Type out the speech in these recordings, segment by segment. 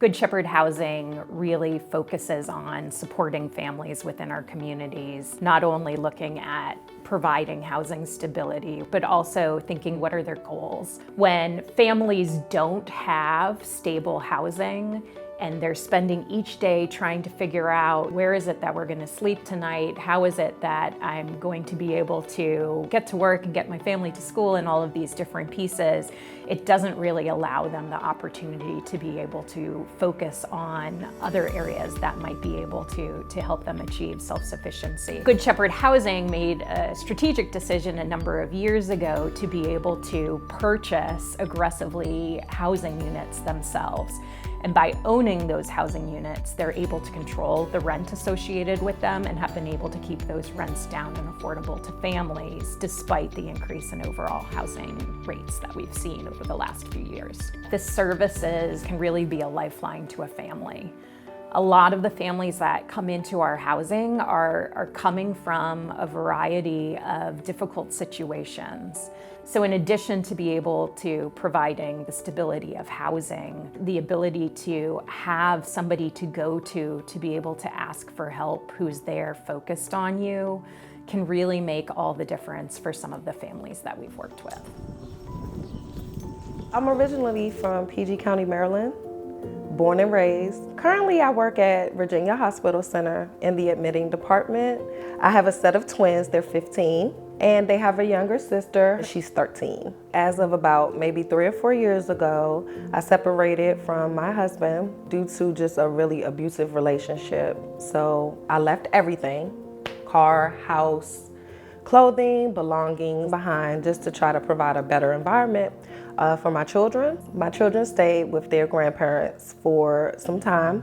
Good Shepherd Housing really focuses on supporting families within our communities, not only looking at providing housing stability, but also thinking what are their goals. When families don't have stable housing, and they're spending each day trying to figure out where is it that we're gonna sleep tonight, how is it that I'm going to be able to get to work and get my family to school and all of these different pieces, it doesn't really allow them the opportunity to be able to focus on other areas that might be able to help them achieve self-sufficiency. Good Shepherd Housing made a strategic decision a number of years ago to be able to purchase aggressively housing units themselves. And by owning those housing units, they're able to control the rent associated with them and have been able to keep those rents down and affordable to families despite the increase in overall housing rates that we've seen over the last few years. The services can really be a lifeline to a family. A lot of the families that come into our housing are coming from a variety of difficult situations. So in addition to be able to providing the stability of housing, the ability to have somebody to go to be able to ask for help who's there focused on you can really make all the difference for some of the families that we've worked with. I'm originally from PG County, Maryland, born and raised. Currently, I work at Virginia Hospital Center in the admitting department. I have a set of twins, they're 15, and they have a younger sister, she's 13. As of about maybe 3 or 4 years ago, I separated from my husband due to just a really abusive relationship. So I left everything, car, house, clothing, belongings behind just to try to provide a better environment for my children. My children stayed with their grandparents for some time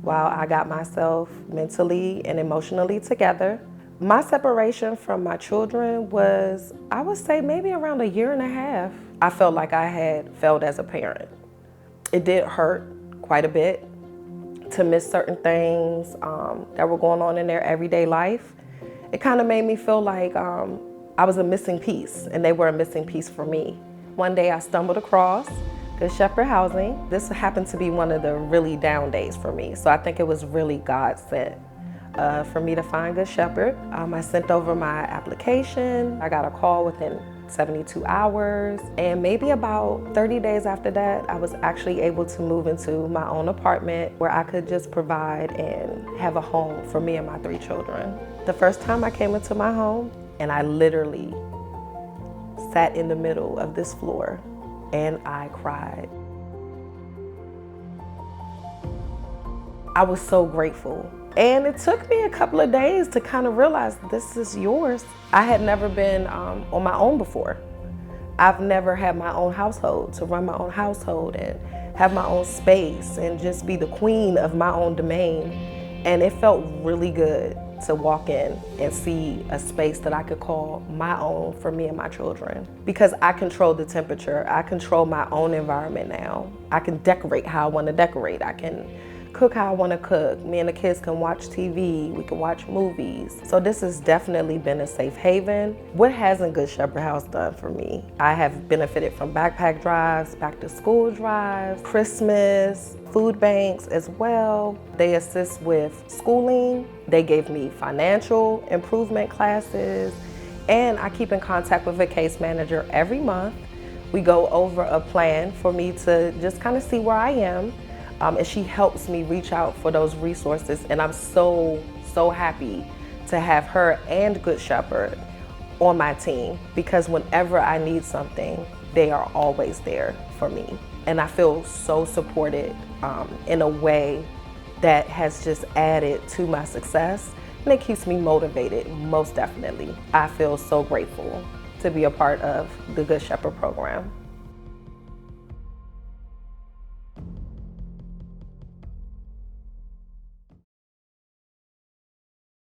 while I got myself mentally and emotionally together. My separation from my children was, I would say, maybe around 1.5 years. I felt like I had failed as a parent. It did hurt quite a bit to miss certain things that were going on in their everyday life. It kind of made me feel like I was a missing piece, and they were a missing piece for me. One day I stumbled across Good Shepherd Housing. This happened to be one of the really down days for me, so I think it was really God sent for me to find Good Shepherd. I sent over my application. I got a call within 72 hours, and maybe about 30 days after that, I was actually able to move into my own apartment where I could just provide and have a home for me and my 3 children. The first time I came into my home, and I literally sat in the middle of this floor and I cried. I was so grateful. And it took me a couple of days to kind of realize this is yours. I had never been on my own before. I've never had my own household, to run my own household and have my own space and just be the queen of my own domain. And it felt really good to walk in and see a space that I could call my own for me and my children. Because I control the temperature, I control my own environment now. I can decorate how I want to decorate. I can cook how I want to cook. Me and the kids can watch TV, we can watch movies. So this has definitely been a safe haven. What hasn't Good Shepherd House done for me? I have benefited from backpack drives, back to school drives, Christmas, food banks as well. They assist with schooling. They gave me financial improvement classes, and I keep in contact with a case manager every month. We go over a plan for me to just kind of see where I am. And she helps me reach out for those resources. And I'm so happy to have her and Good Shepherd on my team, because whenever I need something, they are always there for me. And I feel so supported in a way that has just added to my success. And it keeps me motivated, most definitely. I feel so grateful to be a part of the Good Shepherd program.